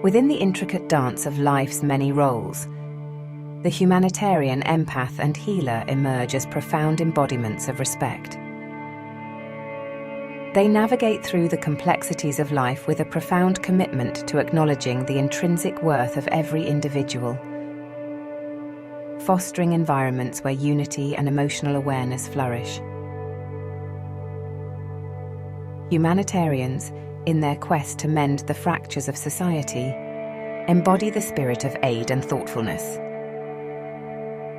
Within the intricate dance of life's many roles, the humanitarian, empath, and healer emerge as profound embodiments of respect. They navigate through the complexities of life with a profound commitment to acknowledging the intrinsic worth of every individual, fostering environments where unity and emotional awareness flourish. Humanitarians, in their quest to mend the fractures of society, embody the spirit of aid and thoughtfulness.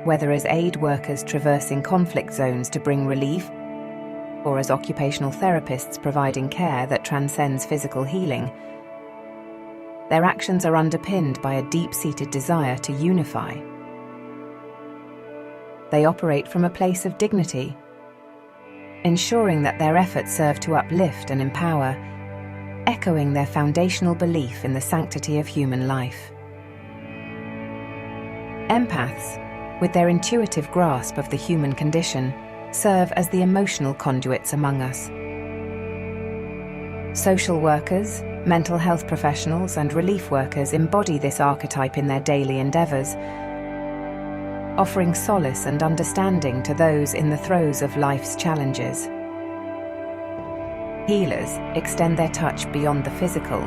Whether as aid workers traversing conflict zones to bring relief, or as occupational therapists providing care that transcends physical healing, their actions are underpinned by a deep-seated desire to unify. They operate from a place of dignity, ensuring that their efforts serve to uplift and empower, echoing their foundational belief in the sanctity of human life. Empaths, with their intuitive grasp of the human condition, serve as the emotional conduits among us. Social workers, mental health professionals, and relief workers embody this archetype in their daily endeavors, offering solace and understanding to those in the throes of life's challenges. Healers extend their touch beyond the physical,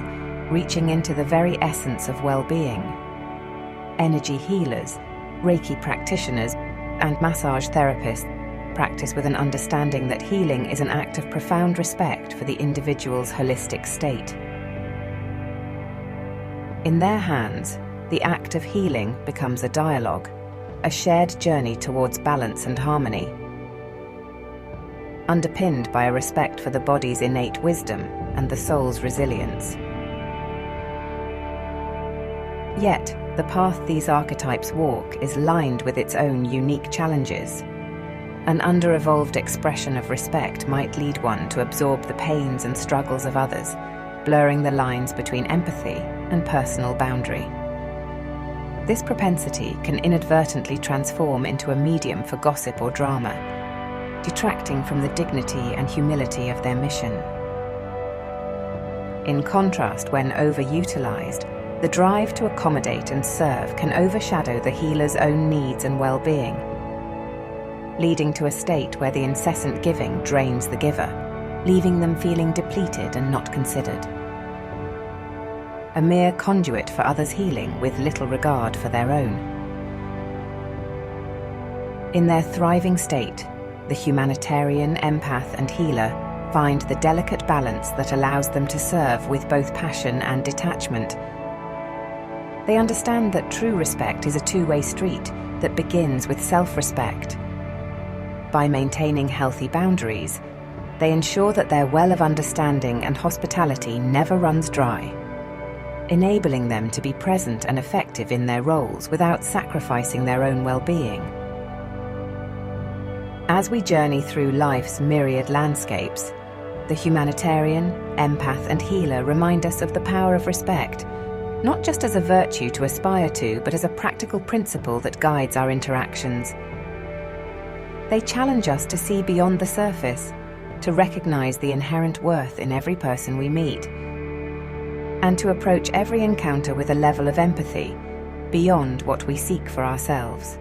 reaching into the very essence of well-being. Energy healers, Reiki practitioners, and massage therapists practice with an understanding that healing is an act of profound respect for the individual's holistic state. In their hands, the act of healing becomes a dialogue, a shared journey towards balance and harmony, underpinned by a respect for the body's innate wisdom and the soul's resilience. Yet, the path these archetypes walk is lined with its own unique challenges. An under-evolved expression of respect might lead one to absorb the pains and struggles of others, blurring the lines between empathy and personal boundary. This propensity can inadvertently transform into a medium for gossip or drama, detracting from the dignity and humility of their mission. In contrast, when over-utilized, the drive to accommodate and serve can overshadow the healer's own needs and well-being, leading to a state where the incessant giving drains the giver, leaving them feeling depleted and not considered. A mere conduit for others' healing with little regard for their own. In their thriving state, the humanitarian, empath, and healer find the delicate balance that allows them to serve with both passion and detachment. They understand that true respect is a two-way street that begins with self-respect. By maintaining healthy boundaries, they ensure that their well of understanding and hospitality never runs dry, enabling them to be present and effective in their roles without sacrificing their own well-being. As we journey through life's myriad landscapes, the humanitarian, empath, and healer remind us of the power of respect, not just as a virtue to aspire to, but as a practical principle that guides our interactions. They challenge us to see beyond the surface, to recognize the inherent worth in every person we meet, and to approach every encounter with a level of empathy beyond what we seek for ourselves.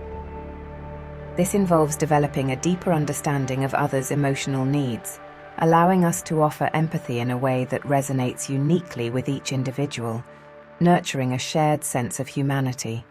This involves developing a deeper understanding of others' emotional needs, allowing us to offer empathy in a way that resonates uniquely with each individual, nurturing a shared sense of humanity.